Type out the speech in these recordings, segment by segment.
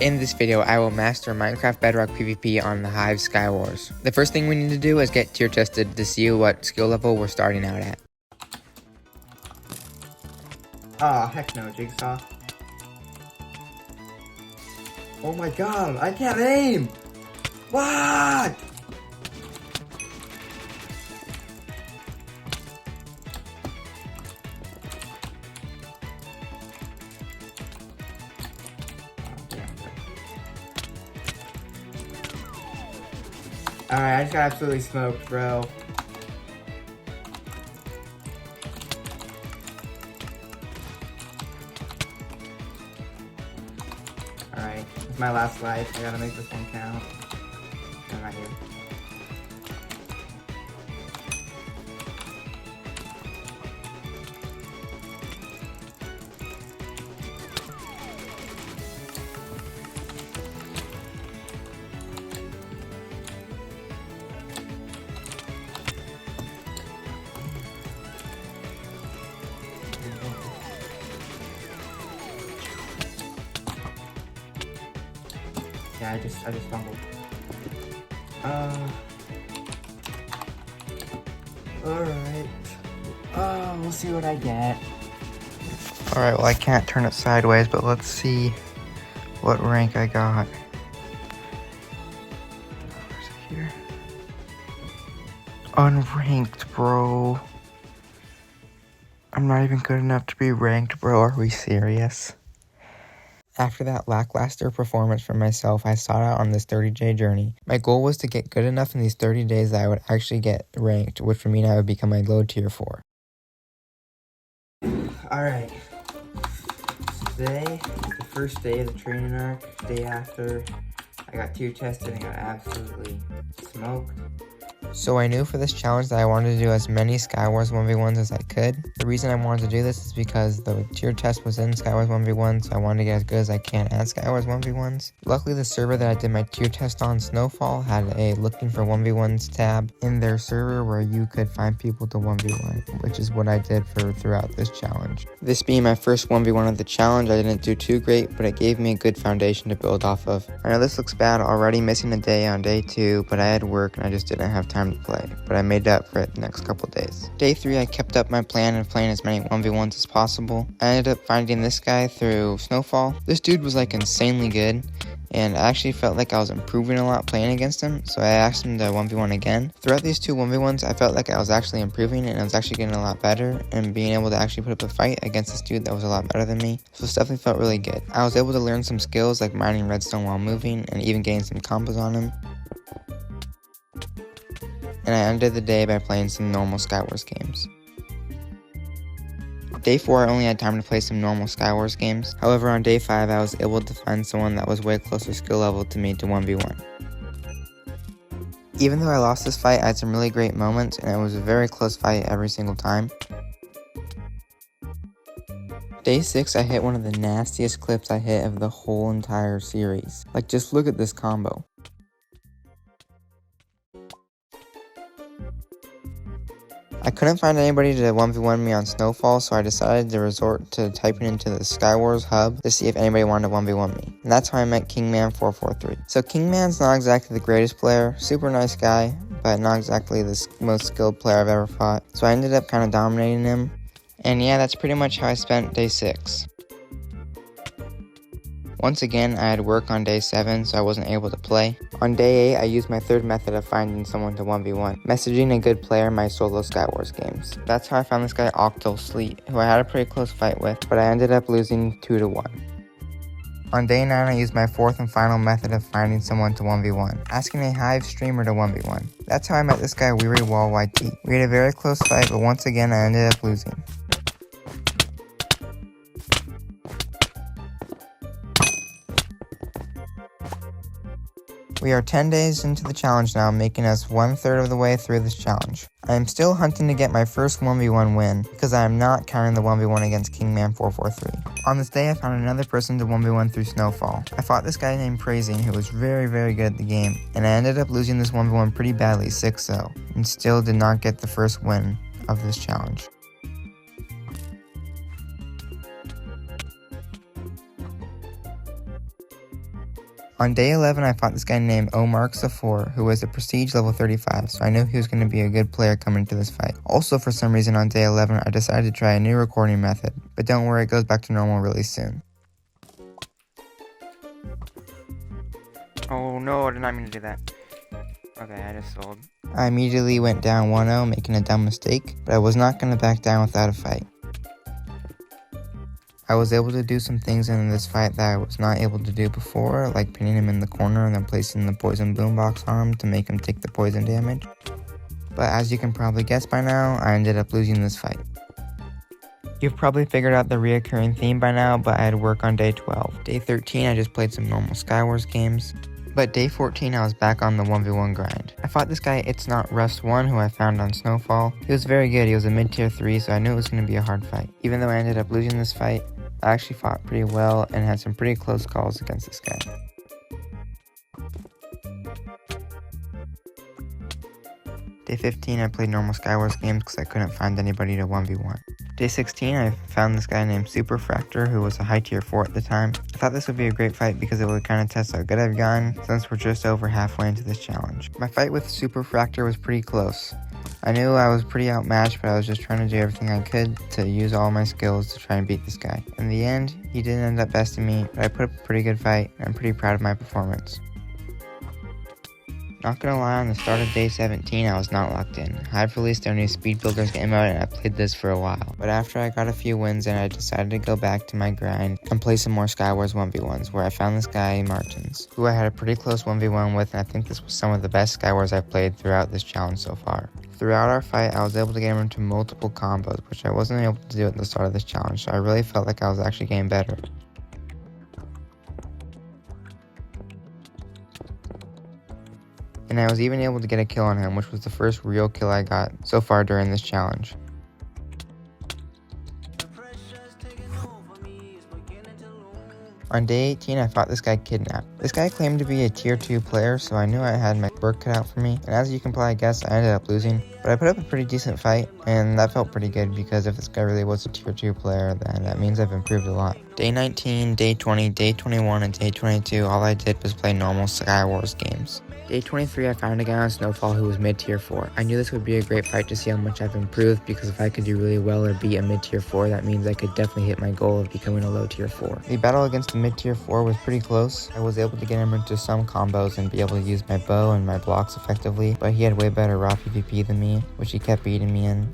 In this video, I will master Minecraft Bedrock PvP on the Hive Skywars. The first thing we need to do is get tier tested to see what skill level we're starting out at. Ah, heck no, Jigsaw. Oh my god, I can't aim! What? Alright, I just got absolutely smoked, bro. Alright, it's my last life. I gotta make this one count. I'm right here. Yeah, I just fumbled. Alright. We'll see what I get. Alright, well I can't turn it sideways, but let's see what rank I got. Where's it here? Unranked, bro. I'm not even good enough to be ranked, bro. Are we serious? After that lackluster performance from myself, I sought out on this 30-day journey. My goal was to get good enough in these 30 days that I would actually get ranked, which would mean I would become a low tier 4. Alright. Today is the first day of the training arc. Day after, I got tier tested and got absolutely smoked. So I knew for this challenge that I wanted to do as many Skywars 1v1s as I could. The reason I wanted to do this is because the tier test was in Skywars 1v1, so I wanted to get as good as I can at Skywars 1v1s. Luckily, the server that I did my tier test on, Snowfall, had a looking for 1v1s tab in their server where you could find people to 1v1, which is what I did throughout this challenge. This being my first 1v1 of the challenge, I didn't do too great, but it gave me a good foundation to build off of. I know this looks bad already, missing a day on day 2, but I had work and I just didn't have time to play, but I made up for it the next couple days. Day 3, I kept up my plan of playing as many 1v1s as possible. I ended up finding this guy through Snowfall. This dude was like insanely good, and I actually felt like I was improving a lot playing against him, so I asked him to 1v1 again. Throughout these 2 1v1s, I felt like I was actually improving and I was actually getting a lot better and being able to actually put up a fight against this dude that was a lot better than me. So this definitely felt really good. I was able to learn some skills like mining redstone while moving and even getting some combos on him. And I ended the day by playing some normal Skywars games. Day 4, I only had time to play some normal Skywars games. However, on day 5, I was able to find someone that was way closer skill level to me to 1v1. Even though I lost this fight, I had some really great moments, and it was a very close fight every single time. Day 6, I hit one of the nastiest clips I hit of the whole entire series. Like, just look at this combo. I couldn't find anybody to 1v1 me on Snowfall, so I decided to resort to typing into the Skywars hub to see if anybody wanted to 1v1 me. And that's how I met Kingman443. So Kingman's not exactly the greatest player, super nice guy, but not exactly the most skilled player I've ever fought. So I ended up kind of dominating him. And yeah, that's pretty much how I spent day 6. Once again, I had work on day 7, so I wasn't able to play. On day 8, I used my third method of finding someone to 1v1, messaging a good player in my solo Skywars games. That's how I found this guy Octal Sleet, who I had a pretty close fight with, but I ended up losing 2-1. On day 9, I used my fourth and final method of finding someone to 1v1, asking a Hive streamer to 1v1. That's how I met this guy Weary Wall YT. We had a very close fight, but once again, I ended up losing. We are 10 days into the challenge now, making us 1/3 of the way through this challenge. I am still hunting to get my first 1v1 win, because I am not counting the 1v1 against Kingman443. On this day, I found another person to 1v1 through Snowfall. I fought this guy named Praising, who was very, very good at the game, and I ended up losing this 1v1 pretty badly, 6-0, and still did not get the first win of this challenge. On day 11, I fought this guy named Omark4, who was a prestige level 35, so I knew he was going to be a good player coming into this fight. Also, for some reason on day 11, I decided to try a new recording method, but don't worry, it goes back to normal really soon. Oh no, I did not mean to do that. Okay, I just sold. I immediately went down 1-0, making a dumb mistake, but I was not going to back down without a fight. I was able to do some things in this fight that I was not able to do before, like pinning him in the corner and then placing the poison boombox on him to make him take the poison damage. But as you can probably guess by now, I ended up losing this fight. You've probably figured out the reoccurring theme by now, but I had work on day 12. Day 13, I just played some normal Skywars games. But day 14, I was back on the 1v1 grind. I fought this guy, It's Not Rust 1, who I found on Snowfall. He was very good, he was a mid-tier 3, so I knew it was going to be a hard fight. Even though I ended up losing this fight, I actually fought pretty well and had some pretty close calls against this guy. Day 15, I played normal Skywars games because I couldn't find anybody to 1v1. Day 16, I found this guy named Superfractor, who was a high tier 4 at the time. I thought this would be a great fight because it would kind of test how good I've gotten since we're just over halfway into this challenge. My fight with Superfractor was pretty close. I knew I was pretty outmatched, but I was just trying to do everything I could to use all my skills to try and beat this guy. In the end, he didn't end up besting me, but I put up a pretty good fight, and I'm pretty proud of my performance. Not gonna lie, on the start of day 17, I was not locked in. Hive released their new speed builders game out and I played this for a while. But after I got a few wins in, I decided to go back to my grind and play some more Skywars 1v1s, where I found this guy, Martins, who I had a pretty close 1v1 with, and I think this was some of the best Skywars I've played throughout this challenge so far. Throughout our fight, I was able to get him into multiple combos, which I wasn't able to do at the start of this challenge, so I really felt like I was actually getting better. And I was even able to get a kill on him, which was the first real kill I got so far during this challenge. On day 18, I fought this guy Kidnap. This guy claimed to be a tier 2 player, so I knew I had my work cut out for me. And as you can probably guess, I ended up losing. But I put up a pretty decent fight, and that felt pretty good because if this guy really was a tier 2 player, then that means I've improved a lot. Day 19, day 20, day 21, and day 22, all I did was play normal Skywars games. Day 23, I found a guy on Snowfall who was mid-tier 4. I knew this would be a great fight to see how much I've improved, because if I could do really well or beat a mid-tier 4, that means I could definitely hit my goal of becoming a low-tier 4. The battle against the mid-tier 4 was pretty close. I was able to get him into some combos and be able to use my bow and my blocks effectively, but he had way better raw PvP than me, which he kept beating me in.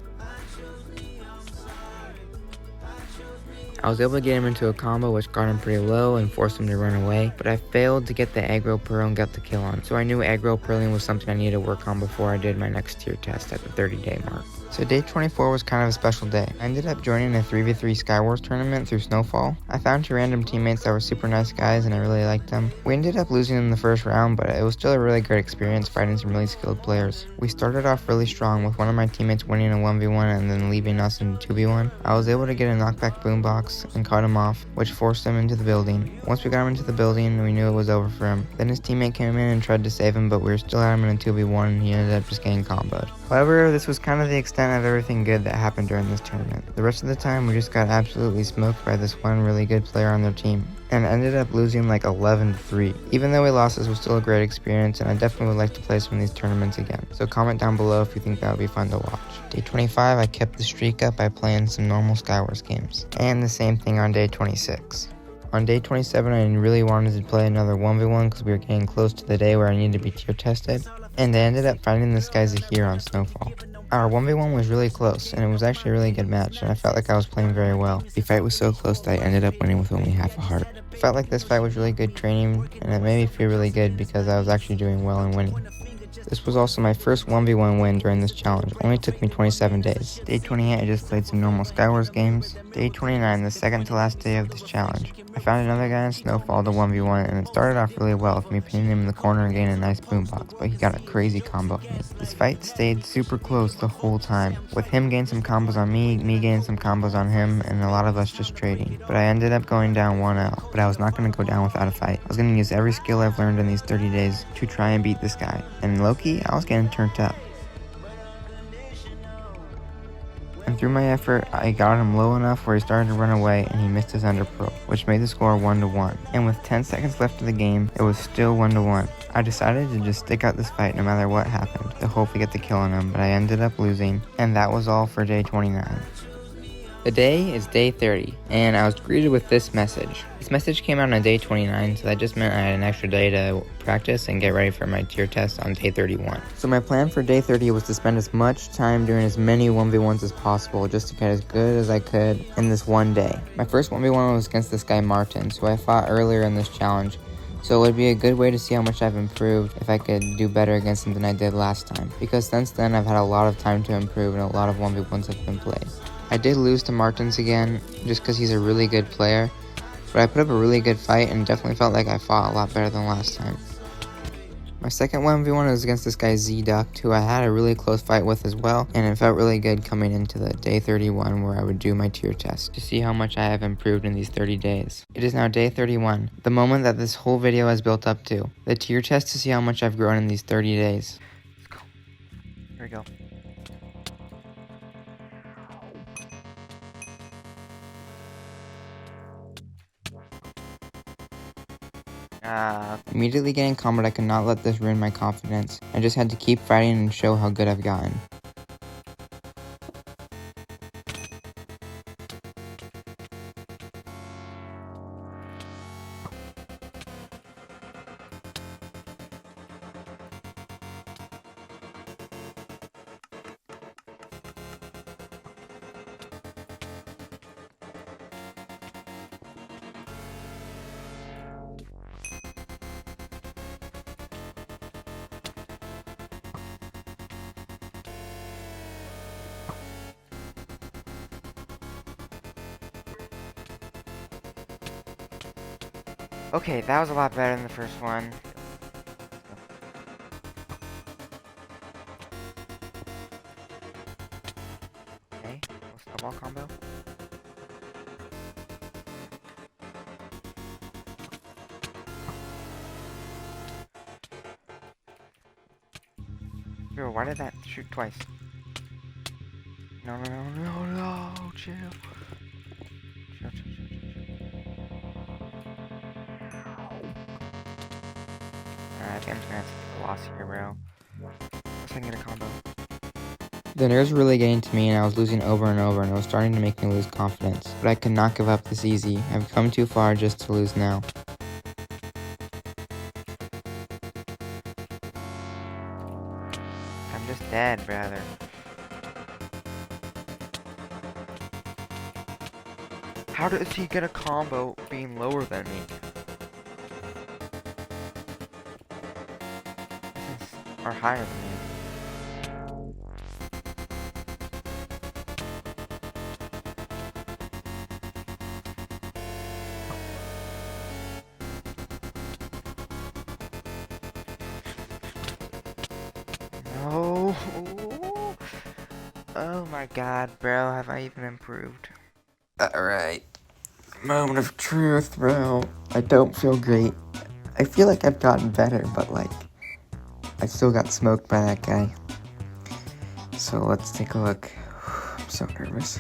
I was able to get him into a combo which got him pretty low and forced him to run away, but I failed to get the aggro pearl and got the kill on, so I knew aggro pearling was something I needed to work on before I did my next tier test at the 30-day mark. So day 24 was kind of a special day. I ended up joining a 3v3 Skywars tournament through Snowfall. I found 2 random teammates that were super nice guys and I really liked them. We ended up losing in the first round, but it was still a really great experience fighting some really skilled players. We started off really strong with one of my teammates winning a 1v1 and then leaving us in a 2v1. I was able to get a knockback boombox and cut him off, which forced him into the building. Once we got him into the building, we knew it was over for him. Then his teammate came in and tried to save him, but we were still at him in a 2v1 and he ended up just getting comboed. However, this was kind of the extent of everything good that happened during this tournament. The rest of the time, we just got absolutely smoked by this one really good player on their team, and ended up losing like 11-3. Even though we lost, this was still a great experience, and I definitely would like to play some of these tournaments again. So comment down below if you think that would be fun to watch. Day 25, I kept the streak up by playing some normal Skywars games, and the same thing on day 26. On day 27, I really wanted to play another 1v1 because we were getting close to the day where I needed to be tier tested, and I ended up finding this guy Zahir on Snowfall. Our 1v1 was really close, and it was actually a really good match, and I felt like I was playing very well. The fight was so close that I ended up winning with only half a heart. I felt like this fight was really good training, and it made me feel really good because I was actually doing well and winning. This was also my first 1v1 win during this challenge. It only took me 27 days. Day 28, I just played some normal Skywars games. Day 29, the second to last day of this challenge, I found another guy in Snowfall to 1v1, and it started off really well with me pinning him in the corner and getting a nice boombox, but he got a crazy combo of me. This fight stayed super close the whole time, with him getting some combos on me getting some combos on him, and a lot of us just trading. But I ended up going down 1-0, but I was not going to go down without a fight. I was going to use every skill I've learned in these 30 days to try and beat this guy, and low-key, I was getting turned up. and through my effort, I got him low enough where he started to run away and he missed his ender pearl, which made the score 1-1. And with 10 seconds left of the game, it was still 1-1. I decided to just stick out this fight no matter what happened, to hopefully get the kill on him, but I ended up losing, and that was all for day 29. Today is day 30, and I was greeted with this message. This message came out on day 29, so that just meant I had an extra day to practice and get ready for my tier test on day 31. So my plan for day 30 was to spend as much time doing as many 1v1s as possible, just to get as good as I could in this one day. My first 1v1 was against this guy Martin, who I fought earlier in this challenge, so it would be a good way to see how much I've improved if I could do better against him than I did last time, because since then I've had a lot of time to improve and a lot of 1v1s have been played. I did lose to Martins again, just because he's a really good player, but I put up a really good fight and definitely felt like I fought a lot better than last time. My second 1v1 was against this guy Z-Duck, who I had a really close fight with as well, and it felt really good coming into the day 31 where I would do my tier test to see how much I have improved in these 30 days. It is now day 31, the moment that this whole video has built up to, the tier test to see how much I've grown in these 30 days. Let's go. Here we go. Immediately getting calm, but I could not let this ruin my confidence. I just had to keep fighting and show how good I've gotten. Okay, that was a lot better than the first one. Okay, snowball combo. Bro, why did that shoot twice? No, chill. Chill. I think I'm just gonna have to take a loss here, bro. Unless I can get a combo. The nerves were really getting to me and I was losing over and over and it was starting to make me lose confidence. But I could not give up this easy. I've come too far just to lose now. I'm just dead, brother. How does he get a combo being lower than me? Or higher than me. No. Oh my god, bro, have I even improved? Alright. Moment of truth, bro. I don't feel great. I feel like I've gotten better, but like, I still got smoked by that guy. So let's take a look. I'm so nervous.